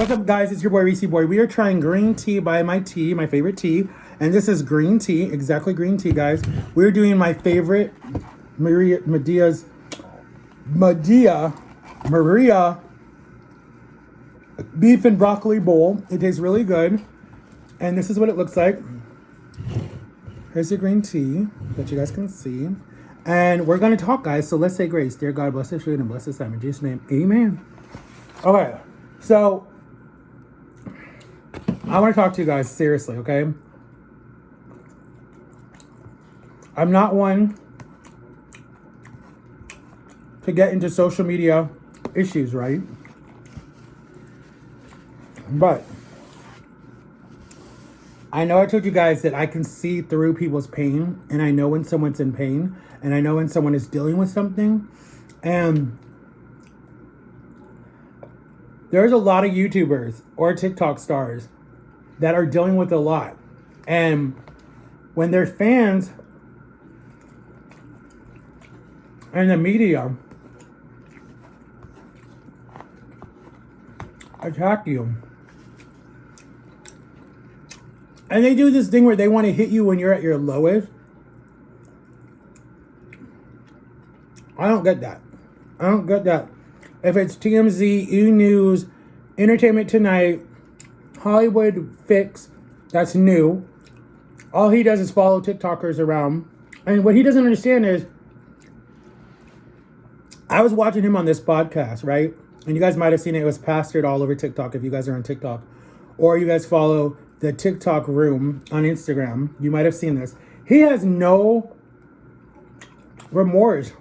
What's up, guys? It's your boy Reesie Boy. We are trying green tea by my favorite tea, and this is green tea, exactly green tea, guys. We're doing my favorite Maria beef and broccoli bowl. It tastes really good, and this is what it looks like. Here's your green tea that you guys can see, and we're gonna talk, guys. So let's say grace. Dear God, bless this food and bless this time in Jesus' name, amen. Okay, so I want to talk to you guys seriously, okay? I'm not one to get into social media issues, right? But I know I told you guys that I can see through people's pain, and I know when someone's in pain, and I know when someone is dealing with something. And there's a lot of YouTubers or TikTok stars that are dealing with a lot. And when their fans and the media attack you, and they do this thing where they want to hit you when you're at your lowest, I don't get that. I don't get that. If it's TMZ, E! News, Entertainment Tonight, Hollywood Fix, that's new. All he does is follow TikTokers around. And what he doesn't understand is, I was watching him on this podcast, right? And you guys might have seen it. It was plastered all over TikTok if you guys are on TikTok. Or you guys follow the TikTok room on Instagram. You might have seen this. He has no remorse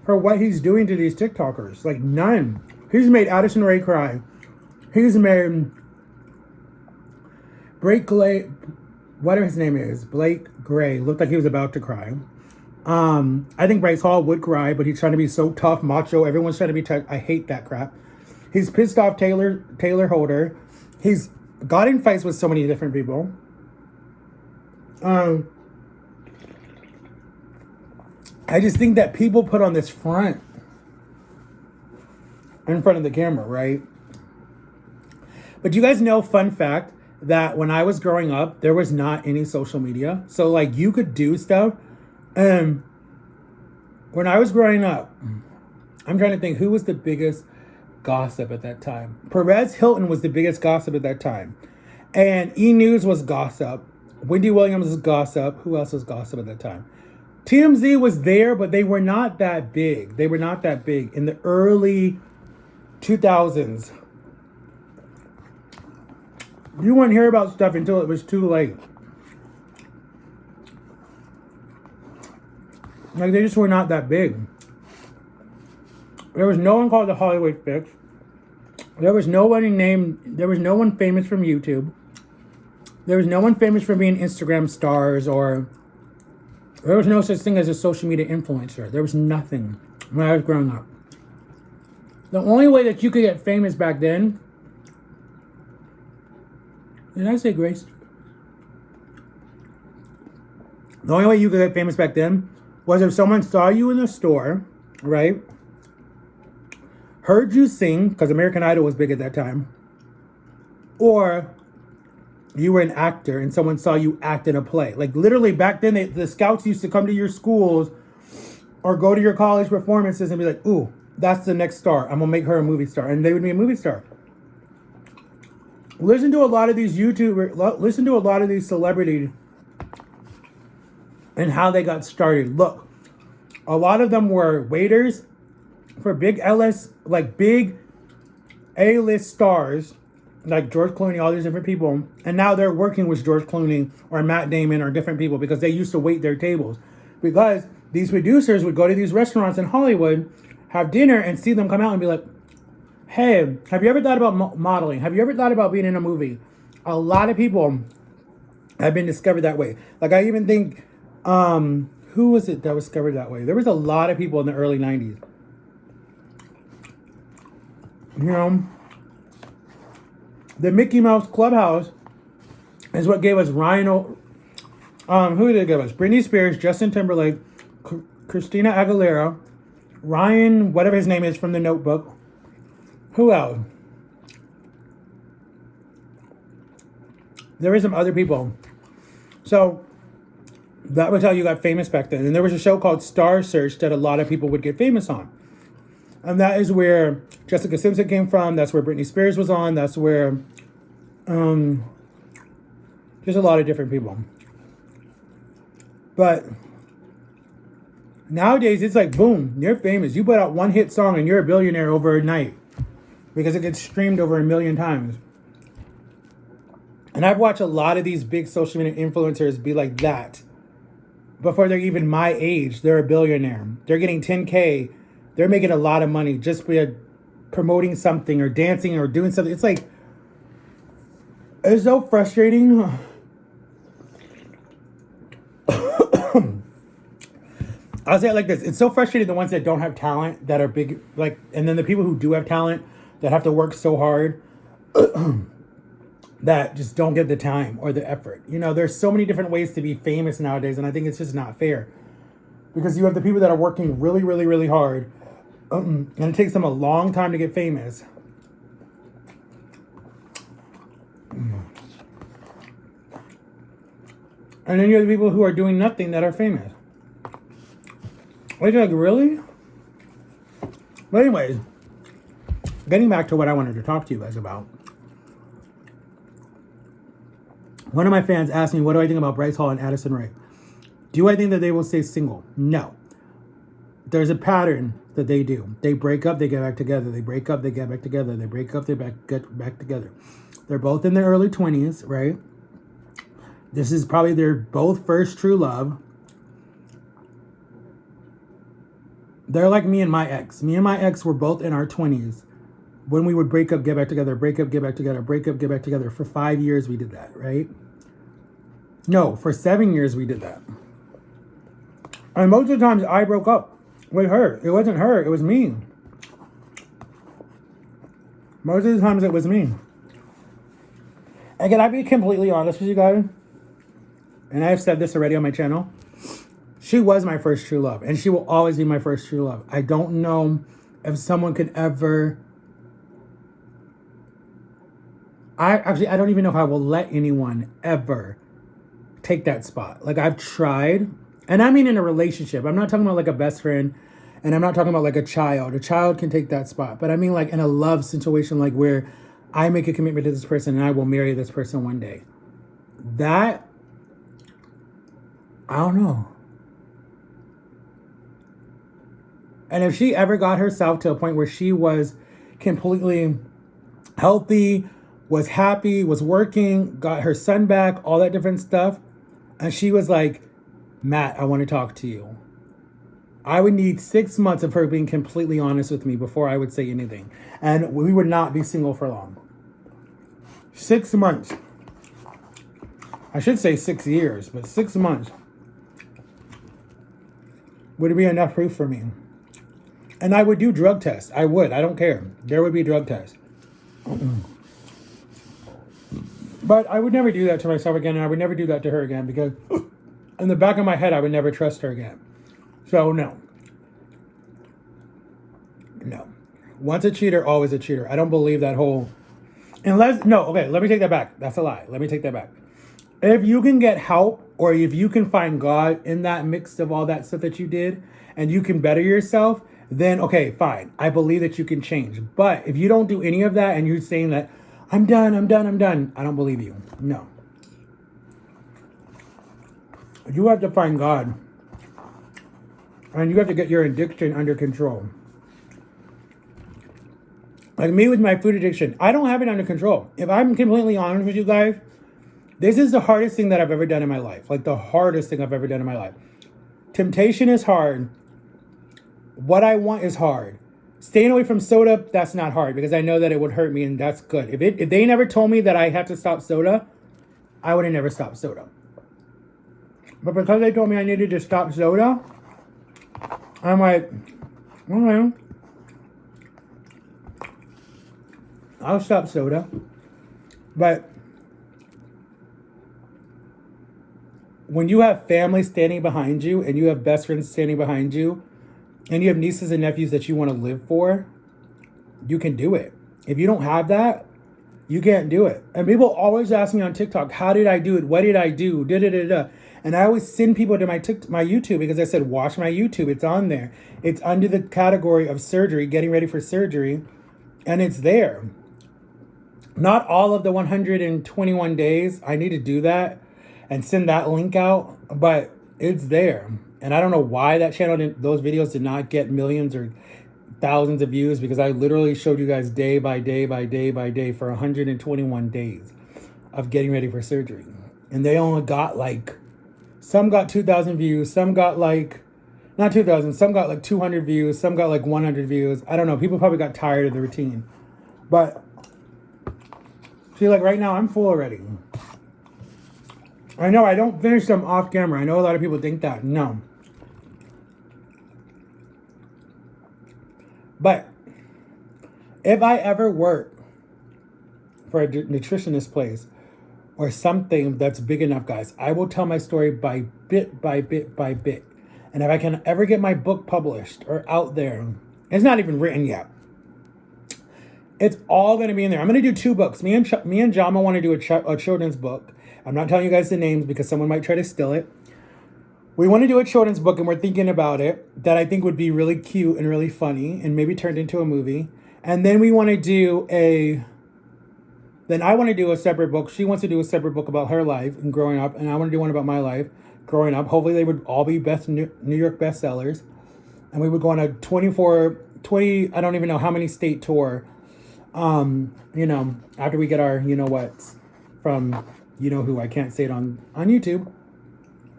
for what he's doing to these TikTokers. Like, none. He's made Addison Rae cry. He's made Blake Gray, whatever his name is, Blake Gray, looked like he was about to cry. I think Bryce Hall would cry, but he's trying to be so tough, macho. Everyone's trying to be tough. I hate that crap. He's pissed off Taylor Holder. He's got in fights with so many different people. I just think that people put on this front in front of the camera, right? But you guys know, fun fact, that when I was growing up, there was not any social media. So, like, you could do stuff. And when I was growing up, I'm trying to think, who was the biggest gossip at that time? Perez Hilton was the biggest gossip at that time. And E! News was gossip. Wendy Williams was gossip. Who else was gossip at that time? TMZ was there, but they were not that big. They were not that big in the early 2000s. You wouldn't hear about stuff until it was too late. Like, they just were not that big. There was no one called the Hollywood Fix. There was no one famous from YouTube. There was no one famous for being Instagram stars, or there was no such thing as a social media influencer. There was nothing when I was growing up. The only way that you could get famous back then, did I say Grace? The only way you could get famous back then was if someone saw you in the store, right? Heard you sing, because American Idol was big at that time. Or you were an actor and someone saw you act in a play. Like, literally back then, the scouts used to come to your schools or go to your college performances and be like, ooh, that's the next star. I'm going to make her a movie star. And they would be a movie star. Listen to a lot of these YouTubers, listen to a lot of these celebrities and how they got started. Look, a lot of them were waiters for big big A-list stars, like George Clooney, all these different people. And now they're working with George Clooney or Matt Damon or different people because they used to wait their tables. Because these producers would go to these restaurants in Hollywood, have dinner, and see them come out and be like, hey, have you ever thought about modeling? Have you ever thought about being in a movie? A lot of people have been discovered that way. Like, I even think, who was it that was discovered that way? There was a lot of people in the early 90s. You know, the Mickey Mouse Clubhouse is what gave us who did it give us? Britney Spears, Justin Timberlake, Christina Aguilera, Ryan, whatever his name is from The Notebook. Who else? There were some other people. So that was how you got famous back then. And there was a show called Star Search that a lot of people would get famous on. And that is where Jessica Simpson came from. That's where Britney Spears was on. That's where there's a lot of different people. But nowadays, it's like, boom, you're famous. You put out one hit song and you're a billionaire overnight because it gets streamed over 1 million times. And I've watched a lot of these big social media influencers be like that. Before they're even my age, they're a billionaire. They're getting 10K. They're making a lot of money just by promoting something or dancing or doing something. It's like, it's so frustrating. I'll say it like this. It's so frustrating, the ones that don't have talent, that are big, like, and then the people who do have talent that have to work so hard that just don't get the time or the effort. You know, there's so many different ways to be famous nowadays, and I think it's just not fair. Because you have the people that are working really, really, really hard, and it takes them a long time to get famous. And then you have the people who are doing nothing that are famous. Like, really? But anyways, getting back to what I wanted to talk to you guys about. One of my fans asked me, what do I think about Bryce Hall and Addison Rae? Do I think that they will stay single? No. There's a pattern that they do. They break up, they get back together. They break up, they get back together. They break up, they get back together. They're both in their early 20s, right? This is probably their both first true love. They're like me and my ex. Me and my ex were both in our 20s when we would break up, get back together, break up, get back together, break up, get back together. For 5 years, we did that, right? No, for 7 years, we did that. And most of the times, I broke up with her. It wasn't her, it was me. Most of the times, it was me. And can I be completely honest with you guys? And I've said this already on my channel. She was my first true love, and she will always be my first true love. I don't know if someone could ever... I don't even know if I will let anyone ever take that spot. Like, I've tried, and I mean in a relationship. I'm not talking about like a best friend, and I'm not talking about like a child. A child can take that spot, but I mean like in a love situation, like where I make a commitment to this person and I will marry this person one day. That, I don't know. And if she ever got herself to a point where she was completely healthy, was happy, was working, got her son back, all that different stuff, and she was like, Matt, I want to talk to you. I would need 6 months of her being completely honest with me before I would say anything. And we would not be single for long. 6 months. I should say 6 years, but 6 months would be enough proof for me. And I would do drug tests. I would. I don't care. There would be drug tests. But I would never do that to myself again, and I would never do that to her again, because in the back of my head, I would never trust her again. So, no. No. Once a cheater, always a cheater. I don't believe that whole... Unless... No, okay, let me take that back. That's a lie. Let me take that back. If you can get help, or if you can find God in that mix of all that stuff that you did, and you can better yourself, then, okay, fine. I believe that you can change. But if you don't do any of that, and you're saying that, I'm done, I don't believe you. No. You have to find God. And you have to get your addiction under control. Like me with my food addiction, I don't have it under control. If I'm completely honest with you guys, this is the hardest thing that I've ever done in my life. Like the hardest thing I've ever done in my life. Temptation is hard. What I want is hard. Staying away from soda, that's not hard because I know that it would hurt me, and that's good. If they never told me that I had to stop soda, I would have never stopped soda. But because they told me I needed to stop soda, I'm like, okay, I'll stop soda. But when you have family standing behind you, and you have best friends standing behind you, and you have nieces and nephews that you want to live for, you can do it. If you don't have that, You can't do it. And people always ask me on TikTok, how did I do it? What did I do? Da, da, da, da. And I always send people to my YouTube because I said, watch my YouTube. It's on there. It's under the category of surgery, getting ready for surgery. And it's there. Not all of the 121 days. I need to do that and send that link out. But it's there. And I don't know why that channel, those videos did not get millions or thousands of views, because I literally showed you guys day by day by day by day for 121 days of getting ready for surgery. And they only got like, some got 2,000 views, some got like, not 2,000, some got like 200 views, some got like 100 views. I don't know. People probably got tired of the routine. But see, like right now, I'm full already. I know I don't finish them off camera. I know a lot of people think that. No. But if I ever work for a nutritionist place or something that's big enough, guys, I will tell my story by bit by bit by bit. And if I can ever get my book published or out there, it's not even written yet. It's all going to be in there. I'm going to do 2 books. Me and Jama want to do a children's book. I'm not telling you guys the names because someone might try to steal it. We want to do a children's book, and we're thinking about it, that I think would be really cute and really funny and maybe turned into a movie. And then we want to do then I want to do a separate book. She wants to do a separate book about her life and growing up, and I want to do one about my life growing up. Hopefully they would all be New York bestsellers. And we would go on a 20, I don't even know how many state tour, after we get our you-know-whats from you-know-who. I can't say it on YouTube.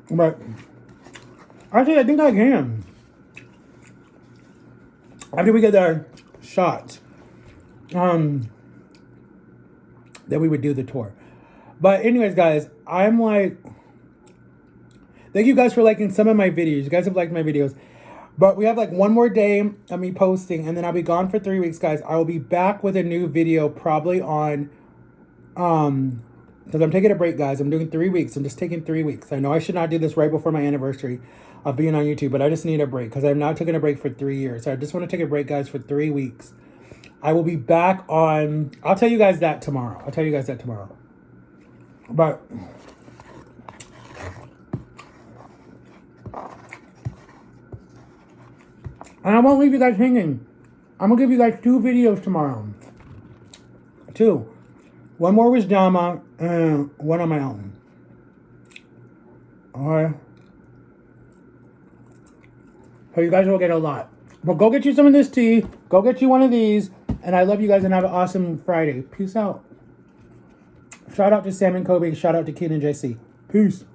But actually, I think I can. After we get our shots, then we would do the tour. But anyways, guys, I'm like, thank you guys for liking some of my videos. You guys have liked my videos. But we have like one more day of me posting, and then I'll be gone for 3 weeks, guys. I will be back with a new video probably on, because I'm taking a break, guys. I'm doing 3 weeks. I'm just taking 3 weeks. I know I should not do this right before my anniversary of being on YouTube, but I just need a break because I've not taken a break for 3 years. So I just want to take a break, guys, for 3 weeks. I will be back on, I'll tell you guys that tomorrow. But and I won't leave you guys hanging. I'm going to give you guys 2 videos tomorrow. 2. One more with Dama and one on my own. Alright. So you guys will get a lot. Well, go get you some of this tea. Go get you one of these. And I love you guys and have an awesome Friday. Peace out. Shout out to Sam and Kobe. Shout out to Keen and JC. Peace.